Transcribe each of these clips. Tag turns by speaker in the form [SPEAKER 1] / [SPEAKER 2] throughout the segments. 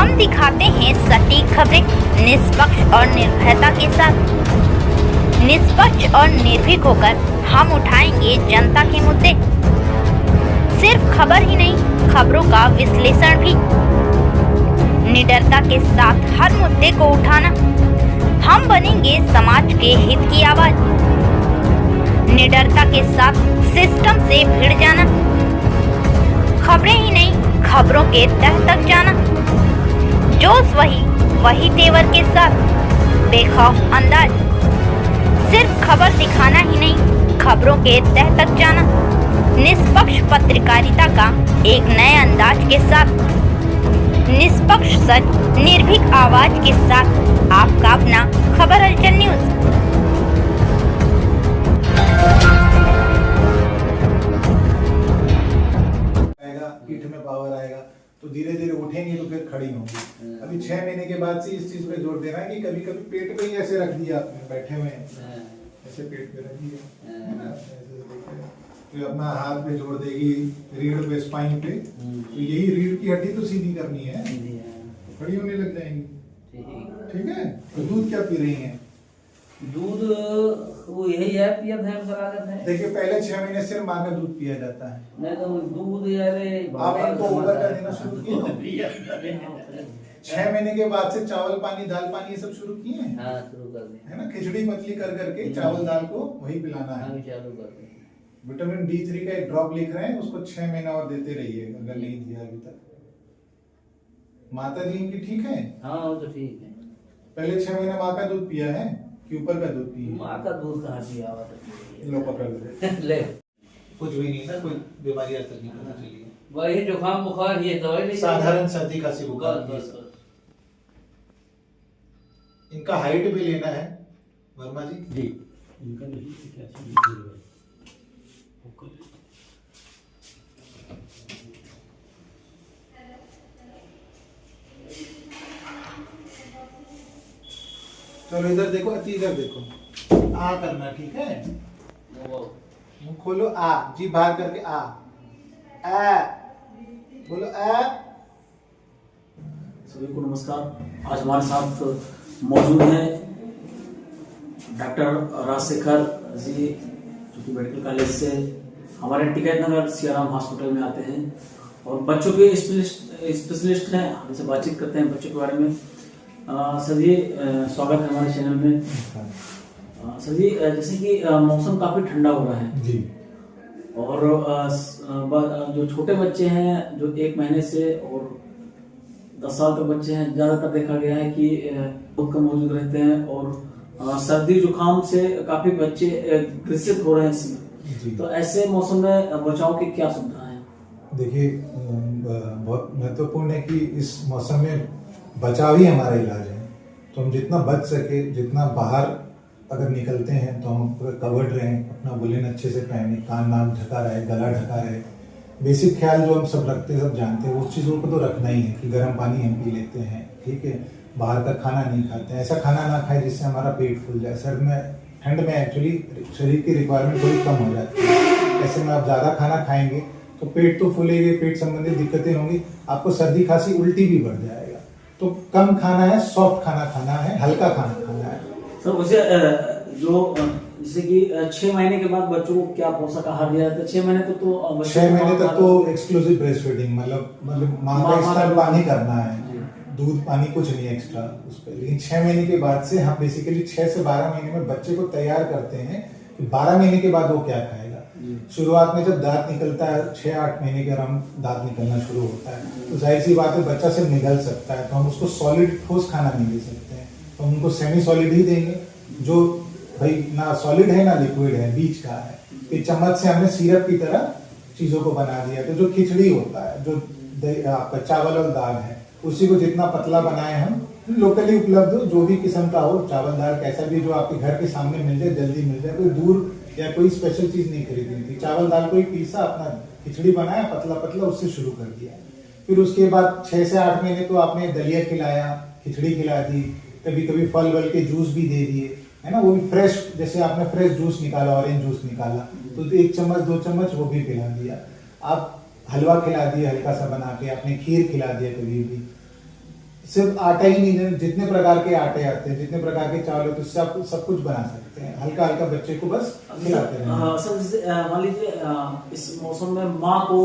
[SPEAKER 1] हम दिखाते हैं सटीक खबरें निष्पक्ष और निर्भयता के साथ। निष्पक्ष और निर्भीक होकर हम उठाएंगे जनता के मुद्दे। सिर्फ खबर ही नहीं, खबरों का विश्लेषण भी। निडरता के साथ हर मुद्दे को उठाना। हम बनेंगे समाज के हित की आवाज। निडरता के साथ सिस्टम से भिड़ जाना। खबरें ही नहीं, खबरों के तह तक जाना। जोश वही तेवर के साथ बेखौफ अंदाज। सिर्फ खबर दिखाना ही नहीं, खबरों के तह तक जाना। निष्पक्ष पत्रकारिता का एक नए अंदाज के साथ। निष्पक्ष सच, निर्भीक आवाज के साथ आपका अपना खबर हलचल न्यूज।
[SPEAKER 2] पीठ में पावर आएगा तो धीरे धीरे उठेंगे तो फिर खड़ी होंगी। अभी 6 महीने के बाद से इस चीज पे जोर देना है कि कभी कभी पेट पे ही ऐसे रख दिया आपने, बैठे हुए ऐसे पेट पे रख दिया, तो अपना हाथ पे जोड़ देगी रीढ़ पे, स्पाइन पे, तो यही रीढ़ की हड्डी तो सीधी करनी है, खड़ी होने लग जाएंगी। ठीक है। तो दूध क्या पी रही हैं?
[SPEAKER 3] दूध वो यही है, पिया था
[SPEAKER 2] देखिए पहले 6 महीने सिर्फ माँ का दूध पिया जाता है।
[SPEAKER 3] नहीं तो दूध यार
[SPEAKER 2] आप इनको ओवर कर देना शुरू किए 6 महीने के बाद से चावल पानी, दाल पानी ये सब शुरू किए हैं।
[SPEAKER 3] हाँ, शुरू कर दिया
[SPEAKER 2] है ना, खिचड़ी पतली कर करके चावल दाल को वही पिलाना है।
[SPEAKER 3] चालू कर दिया।
[SPEAKER 2] विटामिन D3 का एक ड्रॉप लिख रहे हैं, उसको 6 महीना और देते रहिए अगर नहीं दिया अभी तक। माता जी इनकी ठीक है?
[SPEAKER 3] हाँ वो तो ठीक है।
[SPEAKER 2] पहले 6 महीने माँ का दूध पिया है कि ऊपर का दूध पिया?
[SPEAKER 3] माँ का दूध कहाँ पिया हुआ
[SPEAKER 2] लो पकड़ ले।
[SPEAKER 3] ले
[SPEAKER 2] कुछ भी नहीं ना, कोई बीमारी आज तक नहीं पता चली है।
[SPEAKER 3] वही जुकाम बुखार ये दवाई नहीं,
[SPEAKER 2] साधारण सर्दी खांसी बुखार।
[SPEAKER 3] बस।
[SPEAKER 2] इनका हाइट भी लेना है वर्मा जी।
[SPEAKER 4] जी इनका नहीं क्या
[SPEAKER 2] चलो इधर देखो, अति इधर देखो, आ करना, ठीक है। मुंह खोलो, आ, जी बाहर करके आ, बोलो आ।
[SPEAKER 4] सभी को नमस्कार। आज हमारे साथ मौजूद हैं डॉक्टर राजशेखर जी, जो कि मेडिकल कॉलेज से हमारे टिकैत नगर सियाराम हॉस्पिटल में आते हैं और बच्चों के स्पेशलिस्ट हैं। हमसे बातचीत करते हैं बच्चों के बारे में। सर जी स्वागत है हमारे चैनल में। सर जी जैसे कि मौसम काफी ठंडा हो रहा है
[SPEAKER 2] जी,
[SPEAKER 4] और जो छोटे बच्चे हैं जो 1 महीने से और 10 साल तक बच्चे हैं, ज्यादातर देखा गया है कि बहुत कम मौजूद रहते हैं और सर्दी जुकाम से काफी बच्चे ग्रसित हो रहे हैं इसमें। तो ऐसे मौसम में बचाव की क्या सुविधा है?
[SPEAKER 2] देखिए बहुत महत्वपूर्ण है कि इस मौसम में बचाव ही हमारा इलाज है। तो हम जितना बच सके, जितना बाहर अगर निकलते हैं तो हम पूरा कवर्ड रहें, अपना वुलन अच्छे से पहने, कान नाक ढका रहे, गला ढका रहे। बेसिक ख्याल जो हम सब रखते हैं, सब जानते हैं, उस चीज़ों को तो रखना ही है कि गर्म पानी हम पी लेते हैं, ठीक है। बाहर का खाना नहीं खाते हैं, ऐसा खाना ना खाएं जिससे हमारा पेट फूल जाए। सर्द में, ठंड में एक्चुअली शरीर की रिक्वायरमेंट थोड़ी कम हो जाती है। ऐसे में आप ज़्यादा खाना खाएंगे तो पेट तो फूलेंगे, पेट संबंधित दिक्कतें होंगी, आपको सर्दी खांसी उल्टी भी बढ़ जाएगा। तो कम खाना है, सॉफ्ट खाना खाना है, हल्का खाना खाना है।
[SPEAKER 4] सर उसे जो जैसे कि 6 महीने के बाद बच्चों को क्या पोषक आहार दिया जाता है? 6 महीने तक तो
[SPEAKER 2] 6 महीने तक तो एक्सक्लूसिव ब्रेस्ट फीडिंग, मतलब माँ का स्तन पानी करना है, दूध पानी कुछ नहीं एक्स्ट्रा उस पर। लेकिन 6 महीने के बाद से हम बेसिकली 6 से 12 महीने में बच्चे को तैयार करते हैं कि 12 महीने के बाद वो क्या खाएगा। शुरुआत में जब दांत निकलता है 6-8 महीने के अराउंड दांत निकलना शुरू होता है, तो जाहिर सी बात है बच्चा सिर्फ निगल सकता है, तो हम उसको सॉलिड ठोस खाना नहीं दे सकते हैं। तो हम उनको सेमी सॉलिड ही देंगे, जो भाई ना सॉलिड है ना लिक्विड है, बीच का है। एक चम्मच से हमने सिरप की तरह चीजों को बना दिया। तो जो खिचड़ी होता है, जो आपका चावल और दाल है, उसी को जितना पतला बनाए हम, लोकली उपलब्ध हो, जो भी किस्म का हो, चावल दाल कैसा भी जो आपके घर के सामने मिल जाए, जल्दी मिल जाए, कोई दूर या कोई स्पेशल चीज नहीं खरीदनी थी। चावल दाल को ही पीसा, अपना खिचड़ी बनाया पतला पतला, उससे शुरू कर दिया। फिर उसके बाद 6 से 8 महीने तो आपने दलिया खिलाया, खिचड़ी खिला दी, कभी कभी फल वल के जूस भी दे दिए, है ना। वो भी फ्रेश, जैसे आपने फ्रेश जूस निकाला, ऑरेंज जूस निकाला, तो 1 चम्मच 2 चम्मच वो भी पिला दिया। आप हलवा खिला दिए हल्का सा बना के, आपने खीर खिला दिया कभी भी। सिर्फ आटा ही नहीं, जितने प्रकार के आटे आते हैं, जितने प्रकार के चावल होते हैं, उससे आप सब कुछ बना सकते हैं। हल्का हल्का बच्चे को बस खिलाते हैं।
[SPEAKER 4] सर जैसे मान लीजिए इस मौसम में माँ को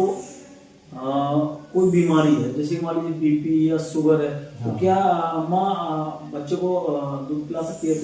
[SPEAKER 4] कोई बीमारी है, जैसे मान लीजिए बीपी या शुगर है, तो क्या माँ बच्चे को दूध पिला सकती है?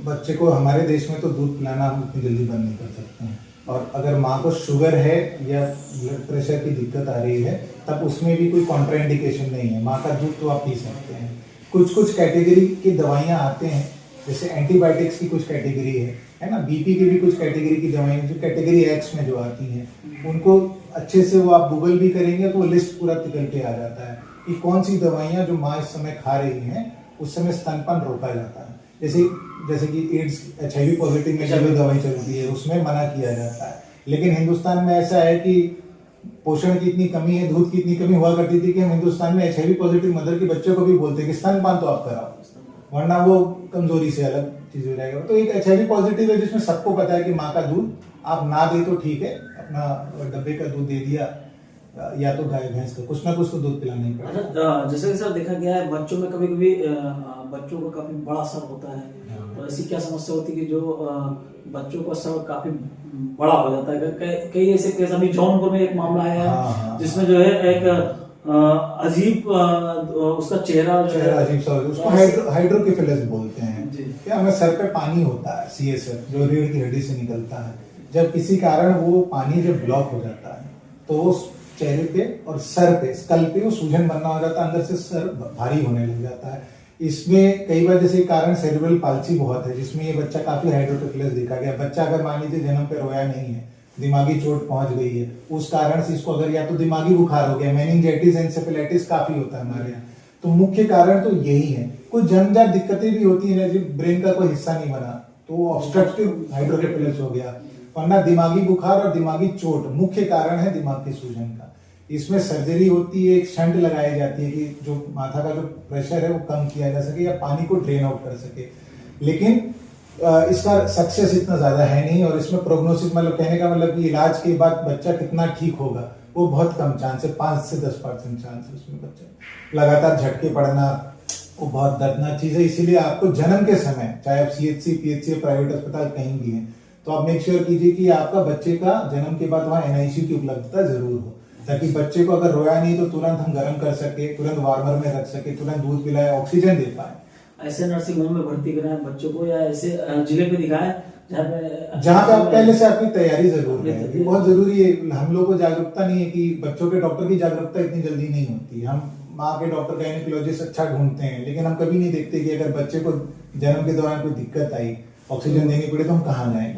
[SPEAKER 2] बच्चे को हमारे देश में तो दूध पिलाना हम इतनी जल्दी बंद नहीं कर सकते हैं। और अगर माँ को शुगर है या ब्लड प्रेशर की दिक्कत आ रही है, तब उसमें भी कोई कॉन्ट्राइंडिकेशन नहीं है, माँ का दूध तो आप पी सकते हैं। कुछ कैटेगरी की दवाइयाँ आते हैं, जैसे एंटीबायोटिक्स की कुछ कैटेगरी है ना, बीपी की भी कुछ कैटेगरी की दवाइयाँ जो कैटेगरी एक्स में जो आती हैं, उनको अच्छे से वो आप गूगल भी करेंगे तो वो लिस्ट पूरा निकल के आ जाता है कि कौन सी दवाइयाँ जो माँ इस समय खा रही हैं उस समय स्तनपान रोका जाता है। जैसे कि एड्स HIV पॉजिटिव में जो दवाई चलती है उसमें मना किया जाता है। लेकिन हिंदुस्तान में ऐसा है कि पोषण की इतनी कमी है, दूध की इतनी कमी हुआ करती थी कि हम हिंदुस्तान में HIV पॉजिटिव मदर के बच्चों को भी बोलते हैं कि स्तनपान तो आप कराओ, वरना वो कमजोरी से अलग चीज हो जाएगा। तो एक HIV पॉजिटिव है जिसमें सबको पता है कि माँ का दूध आप ना दे तो ठीक है, अपना डब्बे का दूध दे दिया या तो गाय भैंस का कुछ ना कुछ तो दूध पिलाना ही पड़ेगा।
[SPEAKER 4] अच्छा, जैसे कि सर देखा गया है बच्चों में कभी कभी बच्चों का काफी बड़ा सर होता है, तो ऐसी क्या समस्या होती है कि जो बच्चों का सर काफी बड़ा हो जाता है? कई ऐसे केस, अभी जौनपुर में एक मामला आया है जिसमें जो है एक अजीब उसका चेहरा
[SPEAKER 2] अजीब सा, उसको हाइड्रोकेफेलस बोलते हैं। क्या हमें सर पे पानी होता है, CSF जो रीढ़ की हड्डी से निकलता है, जब किसी कारण वो पानी जब ब्लॉक हो जाता है तो वो चेहरे पे और सर पे, स्कल पे वो सूजन बनना हो जाता है, अंदर से सर भारी होने लग जाता है। इसमें कई बार जैसे कारण सेरेब्रल पाल्सी बहुत है, जिसमें ये बच्चा काफी हाइड्रोकेफेलस देखा गया। बच्चा अगर मान लीजिए जन्म पे रोया नहीं है, दिमागी चोट पहुंच गई है, उस कारण से इसको अगर या तो दिमागी बुखार हो गया, मेनिंजाइटिस एंसेफेलाइटिस काफी होता है हमारे यहाँ, तो मुख्य कारण तो यही है। कुछ जन्मजात दिक्कतें भी होती है, जैसे ब्रेन का कोई हिस्सा नहीं बना तो ऑब्स्ट्रक्टिव हाइड्रोकेफेलस हो गया, वरना दिमागी बुखार और दिमागी चोट मुख्य कारण है दिमाग के सूजन का। इसमें सर्जरी होती है, एक शंट लगाई जाती है कि जो माथा का जो प्रेशर है वो कम किया जा सके या पानी को ड्रेन आउट कर सके। लेकिन इसका सक्सेस इतना ज्यादा है नहीं, और इसमें प्रोग्नोसिस मतलब कहने का मतलब कि इलाज के बाद बच्चा कितना ठीक होगा वो बहुत कम चांस है, 5 से 10% चांस है उसमें। बच्चा लगातार झटके पड़ना वो बहुत दर्दनाक चीज है, इसीलिए आपको जन्म के समय चाहे आप CHC, PHC, प्राइवेट अस्पताल कहीं भी है, तो आप मेक श्योर कीजिए कि आपका बच्चे का जन्म के बाद वहाँ NICU की उपलब्धता जरूर हो, ताकि बच्चे को अगर रोया नहीं तो तुरंत हम गर्म कर सके, तुरंत वार्मर में रख सके, तुरंत दूध पिलाए, ऑक्सीजन दे पाए।
[SPEAKER 4] ऐसे नर्सिंग होम में भर्ती कराएं बच्चों को, या ऐसे जिले पे दिखाएं
[SPEAKER 2] जहाँ पे आप पहले से आपकी तैयारी जरूर है, ये बहुत जरूरी है। हम लोग को जागरूकता नहीं है कि बच्चों के डॉक्टर की जागरूकता इतनी जल्दी नहीं होती। हम माँ के डॉक्टर गायनेकोलॉजिस्ट अच्छा ढूंढते हैं, लेकिन हम कभी नहीं देखते कि अगर बच्चे को जन्म के दौरान कोई दिक्कत आई, ऑक्सीजन देनी पड़े, तो हम कहाँ जाएं,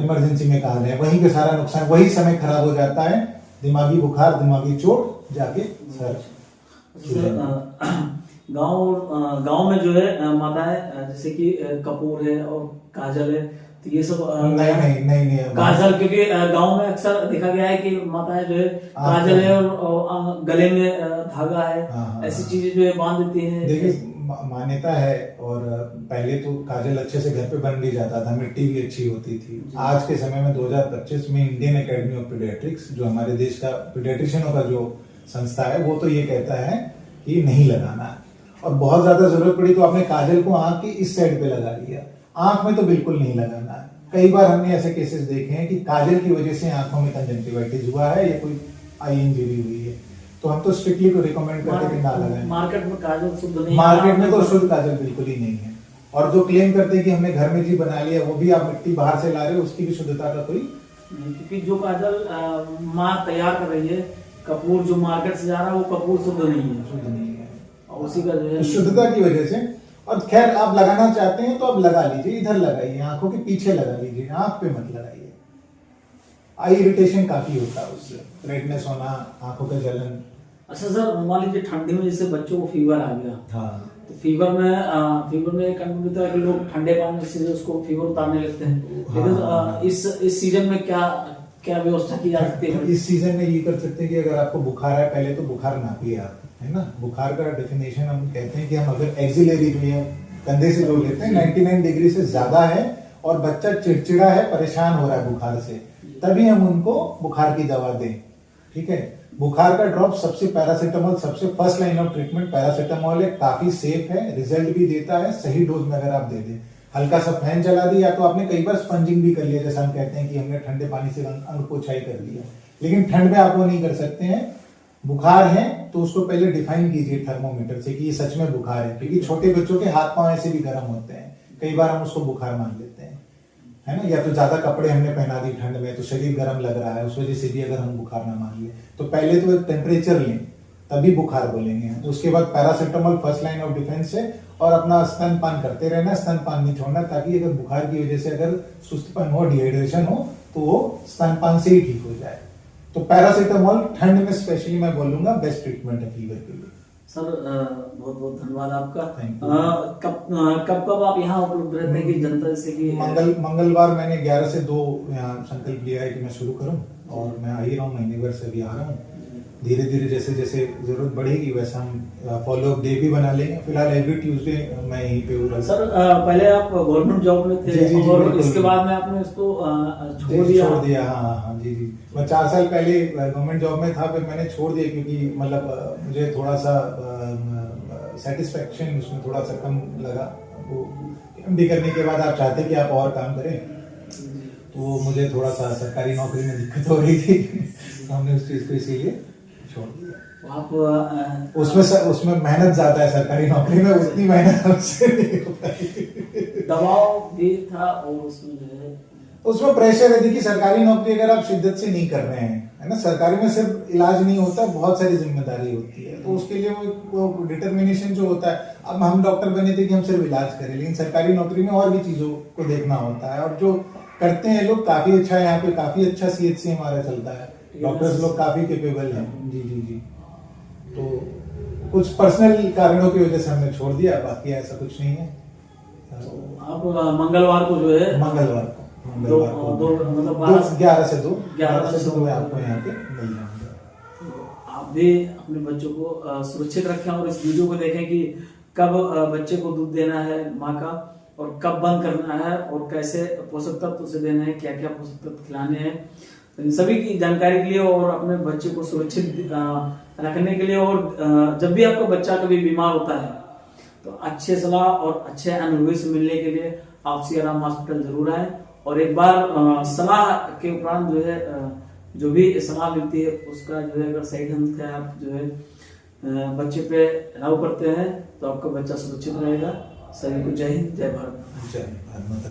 [SPEAKER 2] इमरजेंसी में कहाँ जाएं, वहीं पे सारा नुकसान, वही समय खराब हो जाता है, दिमागी बुखार, दिमागी चोट, जाके सर।
[SPEAKER 4] गांव में जो है माताएं जैसे कि कपूर है और काजल है, तो ये सब
[SPEAKER 2] नहीं
[SPEAKER 4] काजल, क्योंकि गांव में अक्सर देखा गया है कि माताएं जो है काजल है और गले में धागा है, ऐसी चीजें जो है बांध देती है।
[SPEAKER 2] देखिए मान्यता है, और पहले तो काजल अच्छे से घर पे बन भी जाता था, मिट्टी भी अच्छी होती थी। आज के समय में 2025 में इंडियन एकेडमी ऑफ पीडियाट्रिक्स, जो हमारे देश का पीडियाट्रिशियनों का जो संस्था है, वो तो ये कहता है कि नहीं लगाना है, और बहुत ज्यादा जरूरत पड़ी तो आपने काजल को आंख की इस साइड पे लगा लिया, आंख में तो बिल्कुल नहीं लगाना है। कई बार हमने ऐसे केसेस देखे हैं कि काजल की वजह से आंखों में कंजंक्टिवाइटिस हुआ है या कोई आई इंजरी हुई है, तो हम तो स्ट्रिक्टली को रिकमेंड करते हैं कि ना लगाएं।
[SPEAKER 4] मार्केट में काजल शुद्ध नहीं,
[SPEAKER 2] मार्केट में तो शुद्ध काजल बिल्कुल ही नहीं है, और जो क्लेम करते हैं कि हमने घर में जी बना लिया, वो भी आप मिट्टी बाहर से ला रहे हो, उसकी भी शुद्धता का कोई,
[SPEAKER 4] क्योंकि जो काजल माँ तैयार कर रही है, कपूर जो मार्केट से जा रहा है वो कपूर शुद्ध नहीं है, और उसी का जो है
[SPEAKER 2] शुद्धता की वजह से। और खैर आप लगाना चाहते हैं तो आप लगा लीजिए, इधर लगाइए, आंखों के पीछे लगा लीजिए, आंख पे मत लगाइए। आई इरिटेशन काफी होता है उससे, रेडनेस होना, आंखों का जलन।
[SPEAKER 4] अच्छा सर, मान लीजिए ठंडी में जैसे बच्चों को फीवर आ गया,
[SPEAKER 2] हाँ,
[SPEAKER 4] तो फीवर में कंप्यूटर है कि लोग ठंडे पानी से उसको फीवर उतारने लगते हैं, लेकिन इस सीजन में क्या व्यवस्था की जा सकती है?
[SPEAKER 2] इस सीजन में ये कर सकते हैं कि अगर आपको बुखार है, पहले तो बुखार नापिए आप, है ना। बुखार का डेफिनेशन हम कहते हैं कि हम अगर एक्सिलरी में कंधे से जो लेते हैं 99 डिग्री से ज्यादा है और बच्चा चिड़चिड़ा है, परेशान हो रहा है बुखार से, तभी हम उनको बुखार की दवा दें, ठीक है। बुखार का ड्रॉप सबसे पैरासीटामोल, सबसे first line of treatment paracetamol है, काफी सेफ है, रिजल्ट भी देता है सही डोज में अगर आप दे दें। हल्का सा फैन चला दिया, या तो आपने कई बार स्पंजिंग भी कर लिया, जैसे हम कहते हैं कि हमने ठंडे पानी से अंग पोछाई कर लिया, लेकिन ठंड में आप वो नहीं कर सकते हैं। बुखार है तो उसको पहले डिफाइन कीजिए थर्मोमीटर से कि ये सच में बुखार है, क्योंकि छोटे बच्चों के हाथ पांव ऐसे भी गर्म होते हैं, कई बार हम उसको बुखार मान लेते हैं, है ना। या तो ज्यादा कपड़े हमने पहना दी ठंड में तो शरीर गर्म लग रहा है, उस वजह से भी अगर हम बुखार ना मान लिए, तो पहले तो एक टेम्परेचर लें तभी बुखार बोलेंगे। तो उसके बाद paracetamol first line of defence है, और अपना स्तनपान करते रहना, स्तनपान नहीं छोड़ना, ताकि अगर बुखार की वजह से अगर सुस्तपन हो, डिहाइड्रेशन हो, तो वो स्तनपान से ही ठीक हो जाए। तो पैरासीटामोल ठंड में स्पेशली मैं बोलूंगा बेस्ट ट्रीटमेंट है फीवर के लिए।
[SPEAKER 4] सर बहुत बहुत धन्यवाद आपका।
[SPEAKER 2] Thank you।
[SPEAKER 4] कब आप यहाँ उपलब्ध रहते हैं कि जनता जैसे कि
[SPEAKER 2] मंगलवार मैंने 11 से 2 यहाँ संकल्प लिया है कि मैं शुरू करूं, और मैं आ ही रहा हूँ, महीने भर से अभी आ रहा हूँ। धीरे धीरे जैसे जैसे जरूरत बढ़ेगी वैसे हम फॉलो अप डे भी बना लेंगे। फिलहाल एवरी ट्यूसडे मैं यहीं पे हूँ।
[SPEAKER 4] सर पहले आप गवर्नमेंट जॉब में थे,
[SPEAKER 2] जी,
[SPEAKER 4] और
[SPEAKER 2] बिल्कुल।
[SPEAKER 4] इसके बाद में आपने इसको छोड़ दिया।
[SPEAKER 2] हाँ जी। मैं 4 साल पहले गवर्नमेंट जॉब में था, फिर मैंने छोड़ दिया क्योंकि मतलब मुझे थोड़ा सा सेटिस्फेक्शन उसमें थोड़ा सा कम लगा। वो एमडी करने के बाद आप चाहते कि आप और काम करें, तो मुझे थोड़ा सा सरकारी नौकरी में दिक्कत हो रही थी, तो हमने उस चीज को इसीलिए छोड़ दिया।
[SPEAKER 4] आप
[SPEAKER 2] उसमें मेहनत ज्यादा है, सरकारी नौकरी में उतनी मेहनत हमसे नहीं हो पाई।
[SPEAKER 4] दबाव भी था, और उसमें जो है
[SPEAKER 2] उसमें प्रेशर है। देखिए सरकारी नौकरी अगर आप शिद्दत से नहीं कर रहे हैं, है ना, सरकारी में सिर्फ इलाज नहीं होता, बहुत सारी जिम्मेदारी होती है, तो उसके लिए वो डिटर्मिनेशन जो होता है। अब हम डॉक्टर बने थे कि हम सिर्फ इलाज करें, लेकिन सरकारी नौकरी में और भी चीजों को देखना होता है, और जो करते हैं लोग काफी अच्छा है। यहाँ पे काफी अच्छा सीएचसी हमारा चलता है, डॉक्टर्स लोग काफी केपेबल हैं। जी। तो कुछ पर्सनल कारणों की वजह से हमने छोड़ दिया, बाकी ऐसा कुछ नहीं है।
[SPEAKER 4] आप मंगलवार को जो है
[SPEAKER 2] मंगलवार को
[SPEAKER 4] मतलब
[SPEAKER 2] 11 से 2 मैं आपको यहाँ पे मिल जाऊंगा।
[SPEAKER 4] आप भी अपने बच्चों को सुरक्षित रखें, और इस वीडियो को देखें कि कब बच्चे को दूध देना है माँ का, और कब बंद करना है, और कैसे पोषक तत्व उसे देने हैं, क्या क्या पोषक तत्व खिलाने हैं, तो इन सभी की जानकारी के लिए और अपने बच्चे को सुरक्षित रखने के लिए, और जब भी आपका बच्चा कभी बीमार होता है तो अच्छे सलाह और अच्छे अनुभवी से मिलने के लिए आप सियाराम हॉस्पिटल जरूर आए, और एक बार सलाह के उपरांत जो है जो भी सलाह मिलती है उसका जो है अगर सही ढंग से आप जो है बच्चे पे लागू करते हैं तो आपका बच्चा सुरक्षित रहेगा। सभी को जय हिंद, जय भारत।
[SPEAKER 2] जय भारत।